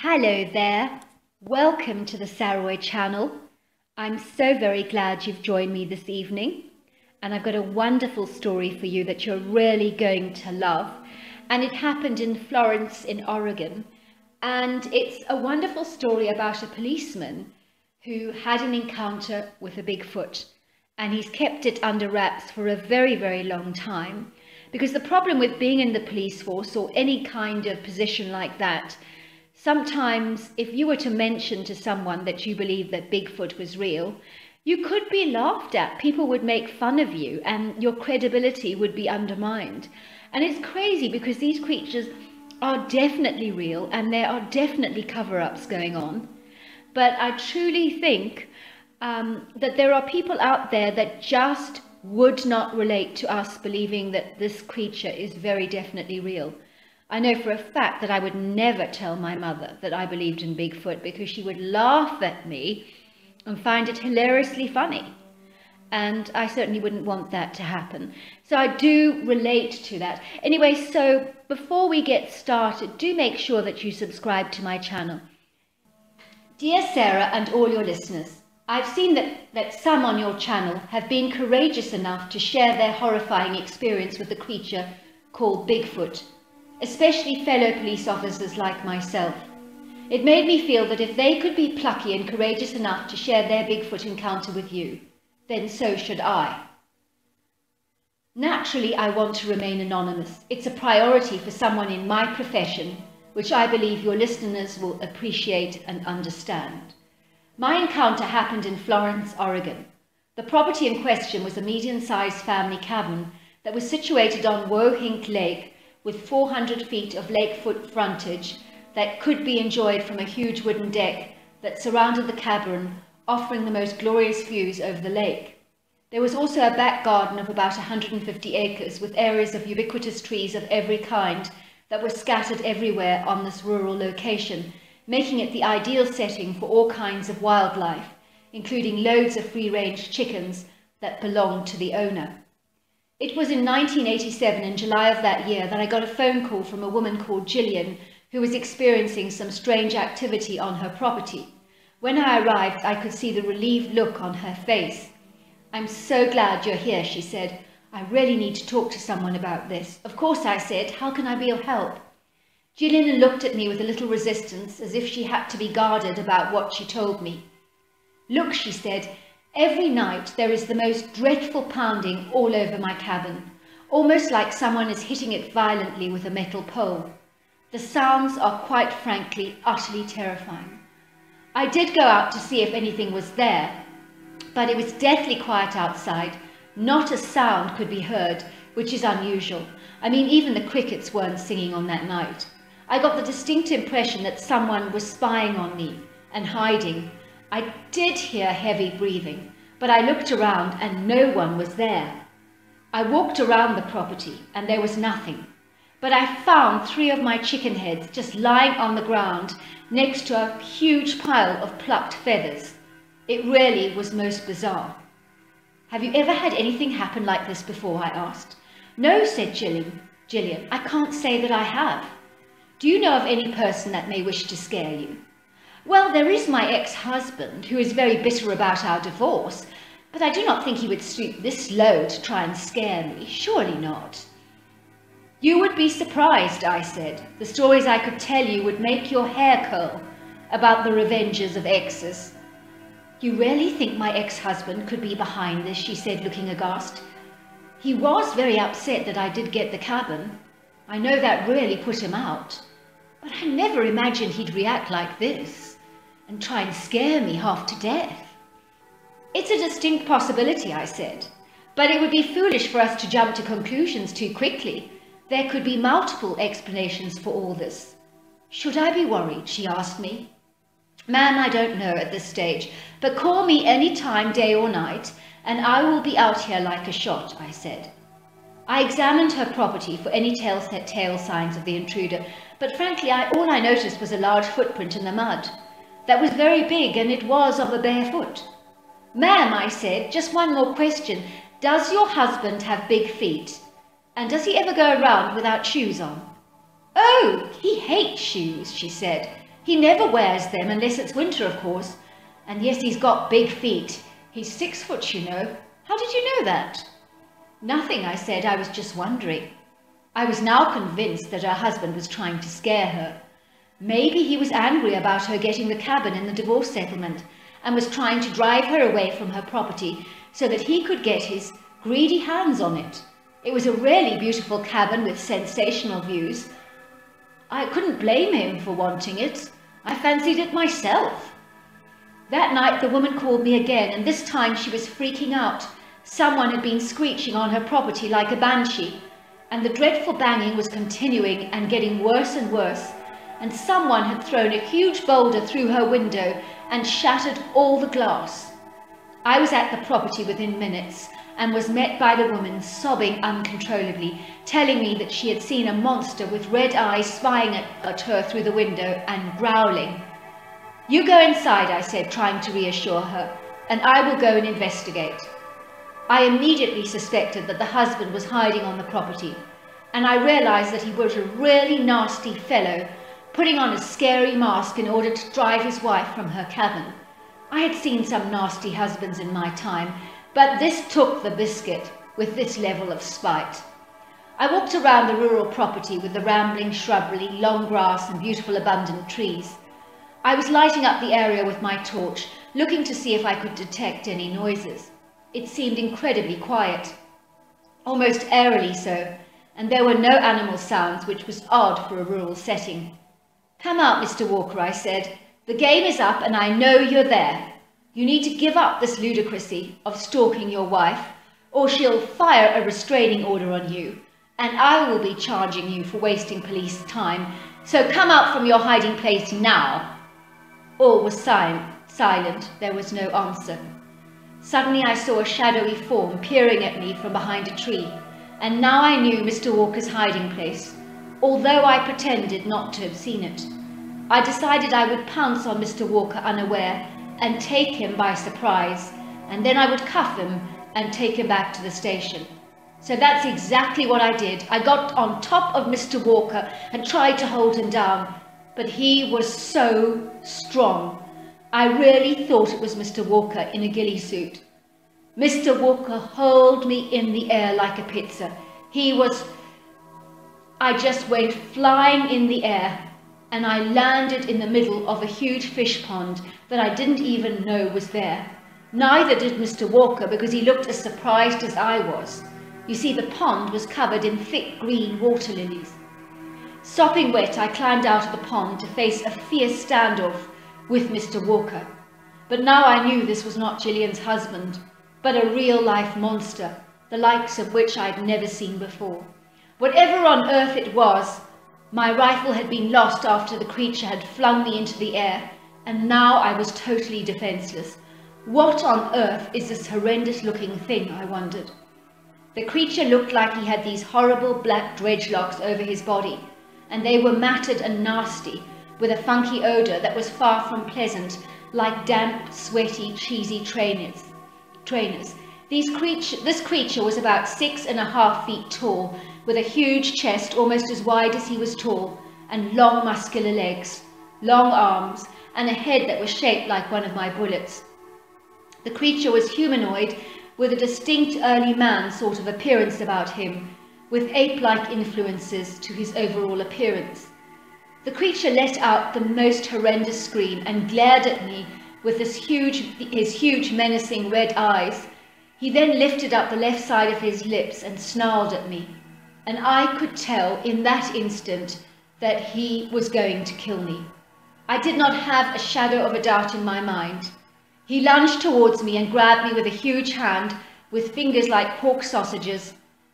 Hello there, welcome to the Saroy channel. I'm so very glad you've joined me this evening, and I've got a wonderful story for you that you're really going to love. And it happened in Florence in Oregon, and it's a wonderful story about a policeman who had an encounter with a Bigfoot, and he's kept it under wraps for a very, very long time, because the problem with being in the police force or any kind of position like that, sometimes if you were to mention to someone that you believe that Bigfoot was real, you could be laughed at. People would make fun of you and your credibility would be undermined. And it's crazy because these creatures are definitely real and there are definitely cover-ups going on. But I truly think that there are people out there that just would not relate to us believing that this creature is very definitely real. I know for a fact that I would never tell my mother that I believed in Bigfoot because she would laugh at me and find it hilariously funny. And I certainly wouldn't want that to happen. So I do relate to that. Anyway, so before we get started, do make sure that you subscribe to my channel. Dear Sarah and all your listeners, I've seen that some on your channel have been courageous enough to share their horrifying experience with the creature called Bigfoot, especially fellow police officers like myself. It made me feel that if they could be plucky and courageous enough to share their Bigfoot encounter with you, then so should I. Naturally, I want to remain anonymous. It's a priority for someone in my profession, which I believe your listeners will appreciate and understand. My encounter happened in Florence, Oregon. The property in question was a medium-sized family cabin that was situated on Wohink Lake with 400 feet of lakefront frontage that could be enjoyed from a huge wooden deck that surrounded the cabin, offering the most glorious views over the lake. There was also a back garden of about 150 acres with areas of ubiquitous trees of every kind that were scattered everywhere on this rural location, making it the ideal setting for all kinds of wildlife, including loads of free-range chickens that belonged to the owner. It was in 1987, in July of that year, that I got a phone call from a woman called Jillian, who was experiencing some strange activity on her property. When I arrived, I could see the relieved look on her face. "I'm so glad you're here," she said. "I really need to talk to someone about this." "Of course," I said. "How can I be of help?" Jillian looked at me with a little resistance, as if she had to be guarded about what she told me. "Look," she said, "every night there is the most dreadful pounding all over my cabin, almost like someone is hitting it violently with a metal pole. The sounds are quite frankly utterly terrifying. I did go out to see if anything was there, but it was deathly quiet outside. Not a sound could be heard, which is unusual. I mean, even the crickets weren't singing on that night. I got the distinct impression that someone was spying on me and hiding. I did hear heavy breathing, but I looked around and no one was there. I walked around the property and there was nothing, but I found 3 of my chicken heads just lying on the ground next to a huge pile of plucked feathers. It really was most bizarre." "Have you ever had anything happen like this before?" I asked. "No," said Jillian, "I can't say that I have." "Do you know of any person that may wish to scare you?" "Well, there is my ex-husband, who is very bitter about our divorce, but I do not think he would stoop this low to try and scare me. Surely not." "You would be surprised," I said. "The stories I could tell you would make your hair curl about the revenges of exes." "You really think my ex-husband could be behind this?" she said, looking aghast. "He was very upset that I did get the cabin. I know that really put him out. But I never imagined he'd react like this and try and scare me half to death." "It's a distinct possibility," I said, "but it would be foolish for us to jump to conclusions too quickly. There could be multiple explanations for all this." "Should I be worried?" she asked me. "Ma'am, I don't know at this stage, but call me any time, day or night, and I will be out here like a shot," I said. I examined her property for any telltale signs of the intruder, but frankly, all I noticed was a large footprint in the mud. That was very big, and it was of a bare foot. "Ma'am," I said, "just one more question. Does your husband have big feet? And does he ever go around without shoes on?" "Oh, he hates shoes," she said. He never wears them unless it's winter, of course. And yes, he's got big feet. He's 6 foot, you know. How did you know that? Nothing, I said. I was just wondering. I was now convinced that her husband was trying to scare her. Maybe he was angry about her getting the cabin in the divorce settlement and was trying to drive her away from her property so that he could get his greedy hands on it. It was a really beautiful cabin with sensational views. I couldn't blame him for wanting it. I fancied it myself. That night the woman called me again, and this time she was freaking out. Someone had been screeching on her property like a banshee, and the dreadful banging was continuing and getting worse and worse, and someone had thrown a huge boulder through her window and shattered all the glass. I was at the property within minutes and was met by the woman sobbing uncontrollably, telling me that she had seen a monster with red eyes spying at her through the window and growling. You go inside, I said, trying to reassure her, and I will go and investigate. I immediately suspected that the husband was hiding on the property, and I realized that he was a really nasty fellow, putting on a scary mask in order to drive his wife from her cabin. I had seen some nasty husbands in my time, but this took the biscuit with this level of spite. I walked around the rural property with the rambling shrubbery, long grass and beautiful abundant trees. I was lighting up the area with my torch, looking to see if I could detect any noises. It seemed incredibly quiet, almost eerily so, and there were no animal sounds, which was odd for a rural setting. Come out, Mr. Walker, I said. The game is up and I know you're there. You need to give up this ludicrousy of stalking your wife, or she'll fire a restraining order on you, and I will be charging you for wasting police time, so come out from your hiding place now. All was silent. There was no answer. Suddenly I saw a shadowy form peering at me from behind a tree, and now I knew Mr. Walker's hiding place, although I pretended not to have seen it. I decided I would pounce on Mr. Walker unaware and take him by surprise, and then I would cuff him and take him back to the station. So that's exactly what I did. I got on top of Mr. Walker and tried to hold him down, but he was so strong. I really thought it was Mr. Walker in a ghillie suit. Mr. Walker hurled me in the air like a pizza. I just went flying in the air, and I landed in the middle of a huge fish pond that I didn't even know was there. Neither did Mr. Walker, because he looked as surprised as I was. You see, the pond was covered in thick green water lilies. Sopping wet, I climbed out of the pond to face a fierce standoff with Mr. Walker. But now I knew this was not Jillian's husband, but a real-life monster, the likes of which I'd never seen before. Whatever on earth it was, my rifle had been lost after the creature had flung me into the air, and now I was totally defenseless. What on earth is this horrendous-looking thing, I wondered. The creature looked like he had these horrible black dreadlocks over his body, and they were matted and nasty, with a funky odour that was far from pleasant, like damp, sweaty, cheesy trainers. This creature was about 6.5 feet tall, with a huge chest almost as wide as he was tall, and long muscular legs, long arms, and a head that was shaped like one of my bullets. The creature was humanoid, with a distinct early man sort of appearance about him, with ape-like influences to his overall appearance. The creature let out the most horrendous scream and glared at me with his huge menacing red eyes. He then lifted up the left side of his lips and snarled at me, and I could tell in that instant that he was going to kill me. I did not have a shadow of a doubt in my mind. He lunged towards me and grabbed me with a huge hand with fingers like pork sausages.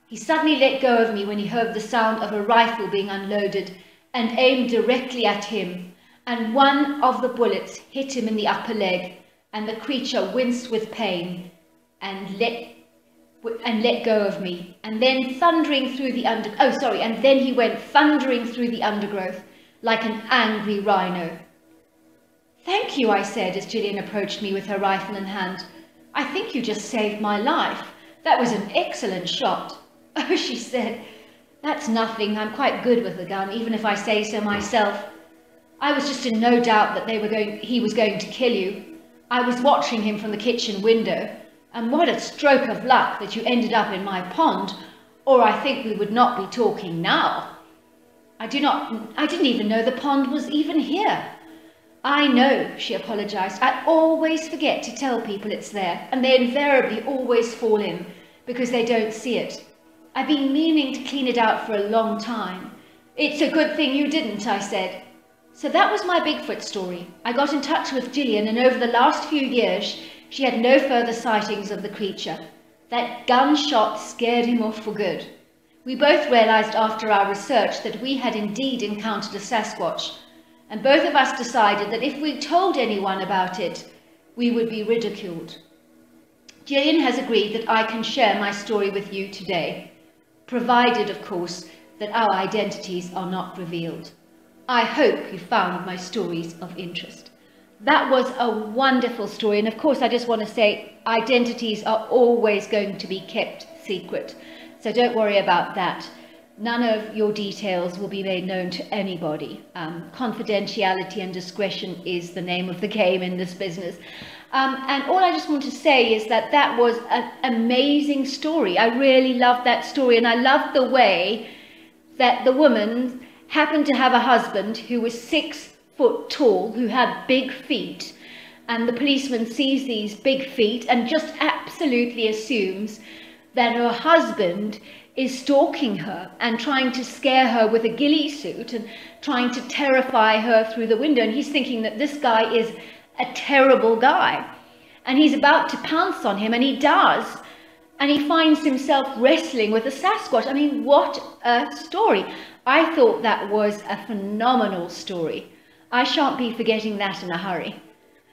He suddenly let go of me when he heard the sound of a rifle being unloaded and aimed directly at him, and one of the bullets hit him in the upper leg, and the creature winced with pain and let go of me, and then he went thundering through the undergrowth like an angry rhino. "Thank you," I said as Jillian approached me with her rifle in hand. "I think you just saved my life. That was an excellent shot." "Oh," she said, "that's nothing. I'm quite good with the gun, even if I say so myself." I was just in no doubt that he was going to kill you. I was watching him from the kitchen window, and what a stroke of luck that you ended up in my pond, or I think we would not be talking now. I didn't even know the pond was even here. I know, she apologized. I always forget to tell people it's there, and they invariably always fall in because they don't see it. I've been meaning to clean it out for a long time. It's a good thing you didn't, I said. So that was my Bigfoot story. I got in touch with Jillian, and over the last few years, she had no further sightings of the creature. That gunshot scared him off for good. We both realized after our research that we had indeed encountered a Sasquatch, and both of us decided that if we told anyone about it, we would be ridiculed. Jillian has agreed that I can share my story with you today, provided, of course, that our identities are not revealed. I hope you found my stories of interest. That was a wonderful story, and of course I just want to say identities are always going to be kept secret, so don't worry about that. None of your details will be made known to anybody. Confidentiality and discretion is the name of the game in this business. And all I just want to say is that that was an amazing story. I really loved that story, and I loved the way that the woman happened to have a husband who was 6 foot tall, who had big feet, and the policeman sees these big feet and just absolutely assumes that her husband is stalking her and trying to scare her with a ghillie suit and trying to terrify her through the window. And he's thinking that this guy is a terrible guy, and he's about to pounce on him, and he does. And he finds himself wrestling with a Sasquatch. I mean, what a story. I thought that was a phenomenal story. I shan't be forgetting that in a hurry.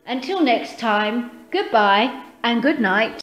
Until next time, goodbye and good night.